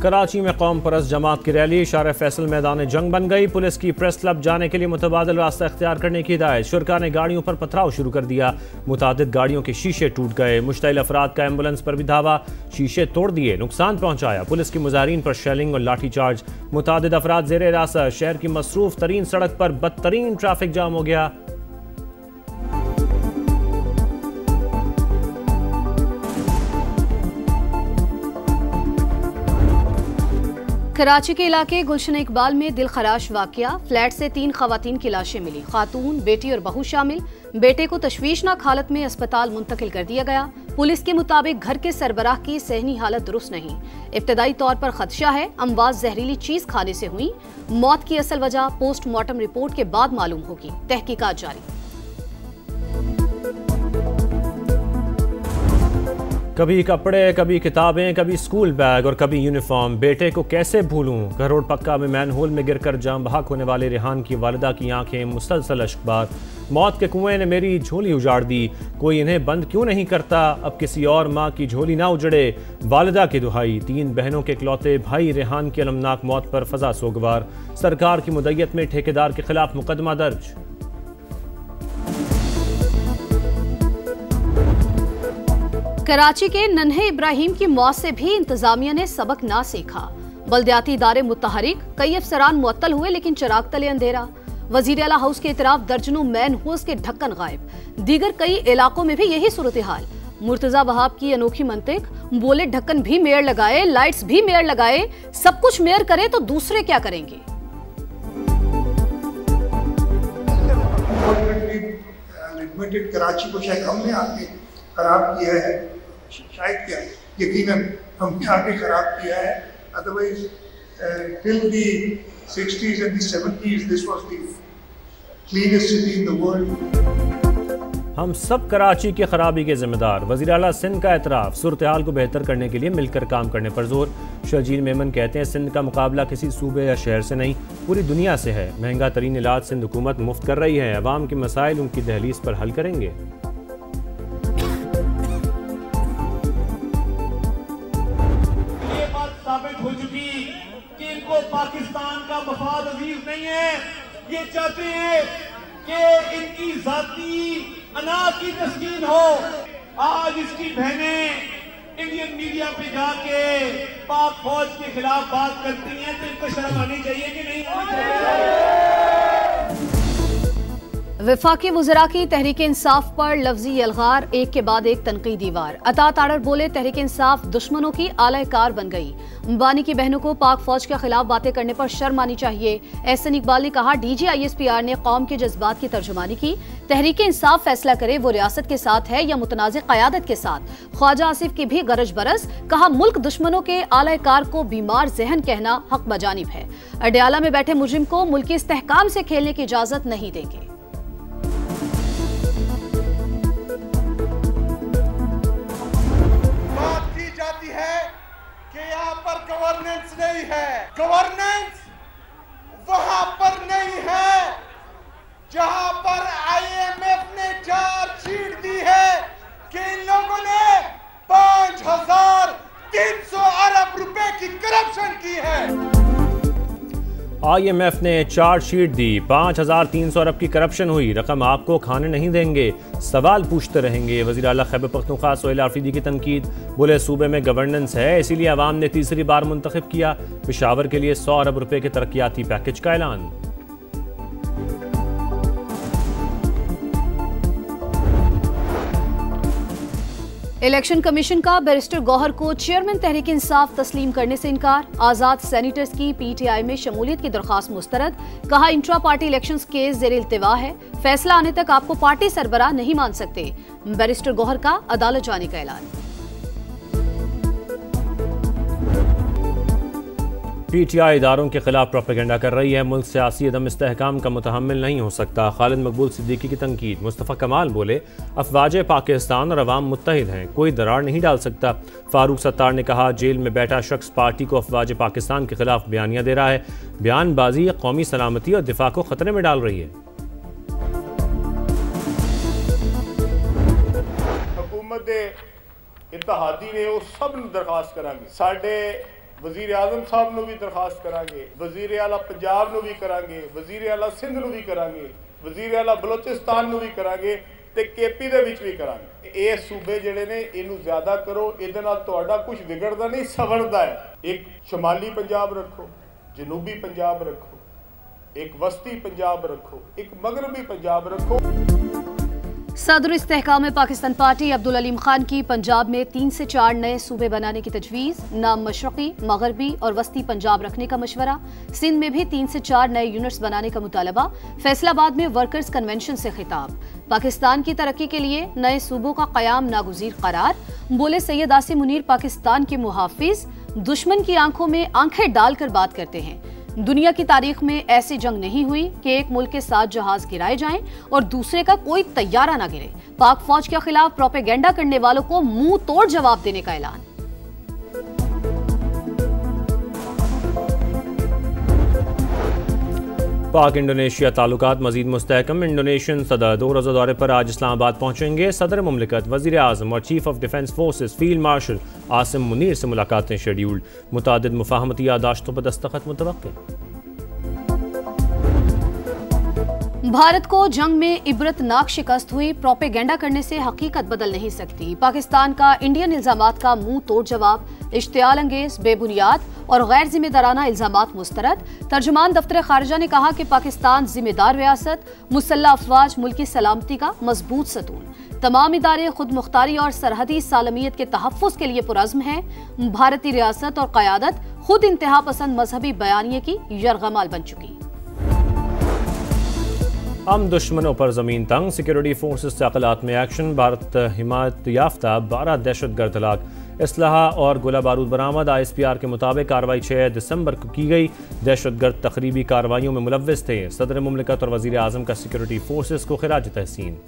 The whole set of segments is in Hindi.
कराची में कौम परस्त जमात की रैली शार फैसल मैदान जंग बन गई। पुलिस की प्रेस क्लब जाने के लिए मुतबादिल रास्ता इख्तियार करने की हिदायत। शुरका ने गाड़ियों पर पथराव शुरू कर दिया। मुतादिद गाड़ियों के शीशे टूट गए। मुश्तइल अफराद का एम्बुलेंस पर भी धावा, शीशे तोड़ दिए, नुकसान पहुंचाया। पुलिस की मुजाहिरीन पर शेलिंग और लाठी चार्ज। मुतादिद अफराद जेर हिरासत। शहर की मसरूफ तरीन सड़क पर बदतरीन ट्रैफिक जाम हो गया। कराची के इलाके गुलशन इकबाल में दिल खराश वाकया। फ्लैट से 3 खवातीन की लाशें मिली। खातून, बेटी और बहू शामिल। बेटे को तशवीशनाक हालत में अस्पताल मुंतकिल कर दिया गया। पुलिस के मुताबिक घर के सरबराह की सेहनी हालत दुरुस्त नहीं। इब्तदाई तौर पर खदशा है अमवात जहरीली चीज खाने से हुई। मौत की असल वजह पोस्टमार्टम रिपोर्ट के बाद मालूम होगी। तहकीकात जारी। कभी कपड़े, कभी किताबें, कभी स्कूल बैग और कभी यूनिफॉर्म। बेटे को कैसे भूलूं। करोड़ पक्का में मैनहोल में गिरकर जाम बहक होने वाले रेहान की वालिदा की आंखें मुसलसल अश्कबार। मौत के कुएं ने मेरी झोली उजाड़ दी। कोई इन्हें बंद क्यों नहीं करता। अब किसी और माँ की झोली ना उजड़े। वालिदा की दुहाई। 3 बहनों के इकलौते भाई रेहान की अलमनाक मौत पर फजा सोगवार। सरकार की मुद्दत में ठेकेदार के खिलाफ मुकदमा दर्ज। कराची के नन्हे इब्राहिम की मौत से भी इंतजामिया ने सबक ना सीखा। बल्दियाती इदारे मुतहरिक, कई अफसरान मुअत्तल हुए लेकिन चिराग तले अंधेरा। वजीर आला हाउस के इतराफ दर्जनों मैन होल्स के ढक्कन गायब। दीगर कई इलाकों में भी यही सूरत हाल। मुर्तजा वहाब की अनोखी मंतिक, बोले ढक्कन भी मेयर लगाए, लाइट्स भी मेयर लगाए, सब कुछ मेयर करे तो दूसरे क्या करेंगे। कराची को शायद हमने आके खराब किया है, शायद क्या यकीनन हमने आगे खराब किया है। Otherwise till the 60s and the 70s this was the cleanest city in the world। हम सब कराची की खराबी के जिम्मेदार। वज़ीर आला सिंध का एतराफ। सूरत हाल को बेहतर करने के लिए मिलकर काम करने पर जोर। शर्जील मेमन कहते हैं सिंध का मुकाबला किसी सूबे या शहर से नहीं पूरी दुनिया से है। महंगा तरीन इलाज सिंध हुकूमत मुफ्त कर रही है। अवाम के मसाइल उनकी दहलीज पर हल करेंगे। हो चुकी कि इनको पाकिस्तान का मफाद अजीज नहीं है। ये चाहते हैं कि इनकी जाती अना की तस्कीन हो। आज इसकी बहनें इंडियन मीडिया पे जाके पाक फौज के खिलाफ बात करती हैं तो इनको शर्म आनी चाहिए कि नहीं आनी चाहिए। वफाकी वज़रा की तहरीक इंसाफ पर लफ्जी अलगार, एक के बाद एक तनकीदी वार। अता ताड़र बोले तहरीक इंसाफ दुश्मनों की आलाकार बन गई। अंबानी की बहनों को पाक फौज के खिलाफ बातें करने पर शर्म आनी चाहिए। एहसन इकबाल ने कहा डीजी ISPR ने कौम के जज्बात की तर्जुमानी की। तहरीक इंसाफ फैसला करे वो रियासत के साथ है या मुतनाज़ क़यादत के साथ। ख्वाजा आसिफ की भी गरज बरस। कहा मुल्क दुश्मनों के आलाकार को बीमार जहन कहना हक बजानिब है। अडयाला में बैठे मुजरिम को मुल्की इस्तेहकाम से खेलने की इजाजत नहीं देंगे। यहाँ पर गवर्नेंस नहीं है। गवर्नेंस वहां पर नहीं है जहां पर IMF ने चार्जशीट दी है कि इन लोगों ने 5,300 अरब रुपए की करप्शन की है। IMF ने चार्जशीट दी। 5,300 अरब की करप्शन हुई। रकम आपको खाने नहीं देंगे। सवाल पूछते रहेंगे। वज़ीर आला खैबर पख्तूनख्वा सोहेल आफरीदी की तनकीद। बोले सूबे में गवर्नेंस है इसीलिए अवाम ने तीसरी बार मुंतखब किया। पेशावर के लिए 100 अरब रुपए के तरक्याती पैकेज का ऐलान। इलेक्शन कमीशन का बैरिस्टर गौहर को चेयरमैन तहरीक इंसाफ तस्लीम करने से इनकार। आजाद सेनेटर्स की PTI में शमूलियत की दरख्वास्त मुस्तरद। कहा इंट्रा पार्टी इलेक्शंस केस जेर इल्तिवा है। फैसला आने तक आपको पार्टी सरबराह नहीं मान सकते। बैरिस्टर गौहर का अदालत जाने का ऐलान। PTI इदारों के खिलाफ प्रोपेगेंडा कर रही है। मुल्क सियासी अदम इस्तेहकाम का मुतहम्मिल नहीं हो सकता। खालिद मकबूल सिद्दीकी की तनकीद। मुस्तफ़ा कमाल बोले अफवाज पाकिस्तान और अवाम मुत्तहिद हैं, कोई दरार नहीं डाल सकता। फारूक सत्तार ने कहा जेल में बैठा शख्स पार्टी को अफवाज पाकिस्तान के खिलाफ बयानियां दे रहा है। बयानबाजी कौमी सलामती और दिफा को खतरे में डाल रही है। हुकूमत इत्तेहादी ने वो सब दरखास्त करांगे साढ़े वजीर आजम साहब ਨੂੰ ਵੀ ਦਰਖਾਸਤ ਕਰਾਂਗੇ, ਵਜ਼ੀਰ ਆਲਾ ਪੰਜਾਬ ਨੂੰ ਵੀ ਕਰਾਂਗੇ, ਵਜ਼ੀਰ ਆਲਾ ਸਿੰਧ ਨੂੰ ਵੀ ਕਰਾਂਗੇ, ਵਜ਼ੀਰ ਆਲਾ ਬਲੋਚਿਸਤਾਨ ਨੂੰ ਵੀ ਕਰਾਂਗੇ ਤੇ ਕੇਪੀ ਦੇ ਵਿੱਚ ਵੀ ਕਰਾਂਗੇ। ਇਹ ਸੂਬੇ ਜਿਹੜੇ ਨੇ ਇਹਨੂੰ ਜ਼ਿਆਦਾ ਕਰੋ, ਇਹਦੇ ਨਾਲ ਤੁਹਾਡਾ ਕੁਝ ਵਿਗੜਦਾ ਨਹੀਂ, ਸਵਰਦਾ ਹੈ। ਇੱਕ ਸ਼ਮਾਲੀ ਪੰਜਾਬ ਰੱਖੋ, ਜਨੂਬੀ ਪੰਜਾਬ ਰੱਖੋ, एक वस्ती पंजाब रखो, एक मगरबी पंजाब रखो। सदर इस्तेहकाम पाकिस्तान पार्टी अब्दुल अलीम खान की पंजाब में 3 से 4 नए सूबे बनाने की तजवीज़, नाम मशरक़ी, मगरबी और वस्ती पंजाब रखने का मशवरा। सिंध में भी 3 से 4 नए यूनिट्स बनाने का मुतालबा। फैसलाबाद में वर्कर्स कन्वेंशन से खिताब। पाकिस्तान की तरक्की के लिए नए सूबों का क़याम नागुज़ीर करार। बोले सैयद आसिम मुनीर पाकिस्तान के मुहाफिज, दुश्मन की आंखों में आंखें डालकर बात करते हैं। दुनिया की तारीख में ऐसी जंग नहीं हुई कि एक मुल्क के 7 जहाज गिराए जाएं और दूसरे का कोई तैयारा ना गिरे। पाक फौज के खिलाफ प्रोपेगेंडा करने वालों को मुंह तोड़ जवाब देने का ऐलान। पाक इंडोनेशिया ताल्लुकात मजीद मुस्तहकम। इंडोनेशियन सदर 2 रोज़ा दौरे पर आज इस्लामाबाद पहुंचेंगे। सदर मुमलिकत, वज़ीर आज़म और chief of defence forces field marshal Asim Munir से मुलाकातें शेड्यूल्ड। मुतादिद मुफाहमती यादाश्तों पर दस्तखत मुतवक्किल। भारत को जंग में इबरतनाक शिकस्त हुई। प्रोपेगेंडा करने से हकीकत बदल नहीं सकती। पाकिस्तान का इंडियन इल्जामात का मुंह तोड़ जवाब। इश्तियाल अंगेज, बेबुनियाद और गैर जिम्मेदाराना इल्जामात मुस्तरद। तर्जुमान दफ्तर खारजा ने कहा कि पाकिस्तान जिम्मेदार रियासत, मुसल्लह अफवाज, मुल्की सलामती का मजबूत सतून। तमाम इदारे खुद मुख्तारी और सरहदी सालमियत के तहफ़्फ़ुज़ के लिए पुरज़्म हैं। भारतीय रियासत और क़यादत खुद इंतहा पसंद मजहबी बयानिए की यरगमाल बन चुकी। हम दुश्मनों पर ज़मीन तंग। सिक्योरिटी फोर्सेस से अक़लात में एक्शन। भारत हिमायत याफ्ता 12 दहशतगर्द हलाक। इसलाहा और गोला बारूद बरामद। ISPR के मुताबिक कार्रवाई 6 दिसंबर को की गई। दहशतगर्द तकरीबी कार्रवाइयों में मुलव्विस थे। सदर मुमलिकत और वज़ीर आज़म का सिक्योरिटी फोर्सेस को खिराज तहसीन।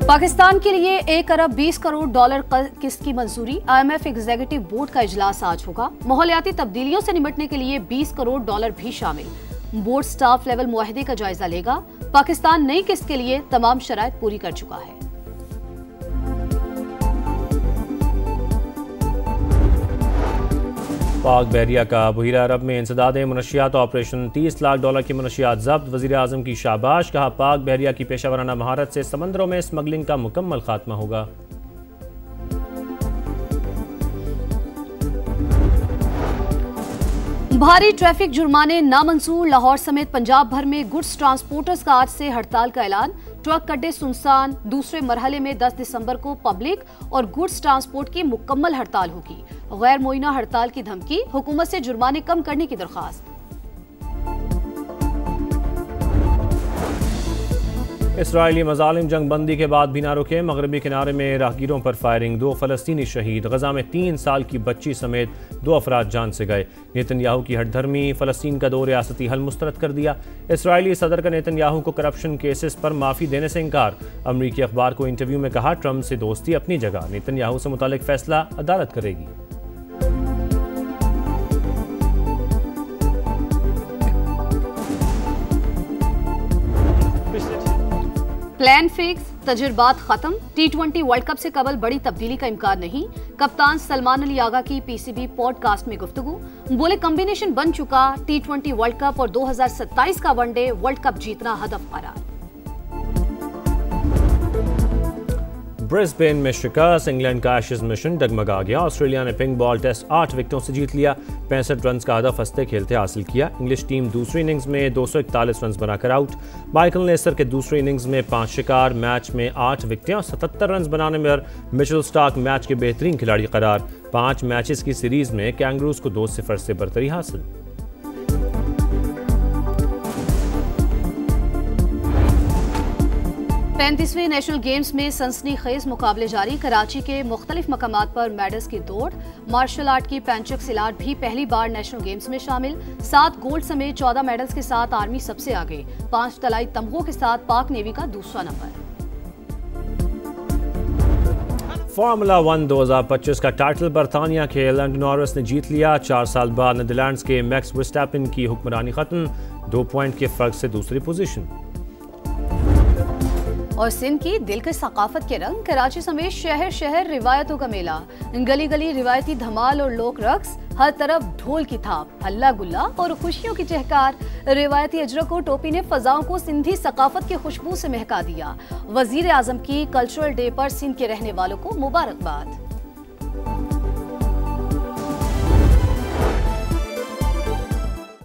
पाकिस्तान के लिए 1 अरब 20 करोड़ डॉलर किस्त की मंजूरी। IMF एग्जीक्यूटिव बोर्ड का इजलास आज होगा। माहौलियाती तब्दीलियों से निपटने के लिए 20 करोड़ डॉलर भी शामिल। बोर्ड स्टाफ लेवल मुआहदे का जायजा लेगा। पाकिस्तान नई किस्त के लिए तमाम शराइत पूरी कर चुका है। पाक बहरिया का बहिरा अरब में इंसदाद मुनशियात ऑपरेशन। 30 लाख डॉलर की मुनशियात जब्त। वज़ीर आज़म की शाबाश। कहा पाक बहरिया की पेशावराना महारत से समंदरों में स्मगलिंग का मुकम्मल खात्मा होगा। भारी ट्रैफिक जुर्माने नामंजूर। लाहौर समेत पंजाब भर में गुड्स ट्रांसपोर्टर्स का आज से हड़ताल का ऐलान। ट्रक अड्डे सुनसान। दूसरे मरहले में 10 दिसंबर को पब्लिक और गुड्स ट्रांसपोर्ट की मुकम्मल हड़ताल होगी। गैर मुइना हड़ताल की धमकी। हुकूमत से जुर्माने कम करने की दरख्वास्त। इसराइली मजालिम जंग बंदी के बाद भी ना रुके। मगरबी किनारे में राहगीरों पर फायरिंग। 2 फ़लस्तीनी शहीद। गजा में 3 साल की बच्ची समेत 2 अफराद जान से गए। नेतन्याहू की हटधर्मी। फ़लस्तीन का 2 रियासती हल मुस्तरद कर दिया। इसराइली सदर का नेतन्याहू को करप्शन केसेस पर माफ़ी देने से इनकार। अमरीकी अखबार को इंटरव्यू में कहा ट्रंप से दोस्ती अपनी जगह, नेतन्याहू से मुतालिक फैसला अदालत करेगी। प्लान फिक्स, तजुर्बात खत्म। T20 वर्ल्ड कप से कबल बड़ी तब्दीली का इम्कान नहीं। कप्तान सलमान अली आगा की PCB पॉडकास्ट में गुफ्तगू। बोले कॉम्बिनेशन बन चुका। T20 वर्ल्ड कप और 2027 का वनडे वर्ल्ड कप जीतना हदफ करार। ब्रिस्बेन में शिकस्त। इंग्लैंड का एशेज मिशन डगमगा गया। ऑस्ट्रेलिया ने पिंक बॉल टेस्ट 8 विकेटों से जीत लिया। 65 रन का हदफ हंसते खेलते हासिल किया। इंग्लिश टीम दूसरी इनिंग्स में 241 रन बनाकर आउट। माइकल नेसर के दूसरी इनिंग्स में 5 शिकार। मैच में 8 विकेटें और 77 रन बनाने में मिचेल स्टार्क मैच के बेहतरीन खिलाड़ी करार। 5 मैचेस की सीरीज में कैंगरूज को 2-0 से बरतरी हासिल। 35वें नेशनल गेम्स में सनसनीखेज मुकाबले जारी। कराची के मुख्तलिफ मकामात पर मेडल्स की दौड़। मार्शल आर्ट की पैंचक सिलाट भी पहली बार नेशनल गेम्स में शामिल। 7 गोल्ड समेत 14 मेडल्स के साथ आर्मी सबसे आगे। 5 तलाई तमगों के साथ पाक नेवी का दूसरा नंबर। फार्मूला 1 2025 का टाइटल बरतानिया के लैंडो नॉरिस ने जीत लिया। 4 साल बाद नीदरलैंड्स के मैक्स वर्स्टैपेन की हुक्मरानी खत्म। 2 पॉइंट के फर्क से दूसरी पोजीशन। और सिंध की दिल की सकाफत के रंग, कराची समेत शहर शहर रिवायतों का मेला, गली गली रिवायती धमाल और लोक रक्स, हर तरफ ढोल की थाप, हल्ला गुल्ला और खुशियों की चहकार। रिवायती अजरक और टोपी ने फजाओं को सिंधी सकाफत की खुशबू से महका दिया। वजीर आजम की कल्चरल डे पर सिंध के रहने वालों को मुबारकबाद।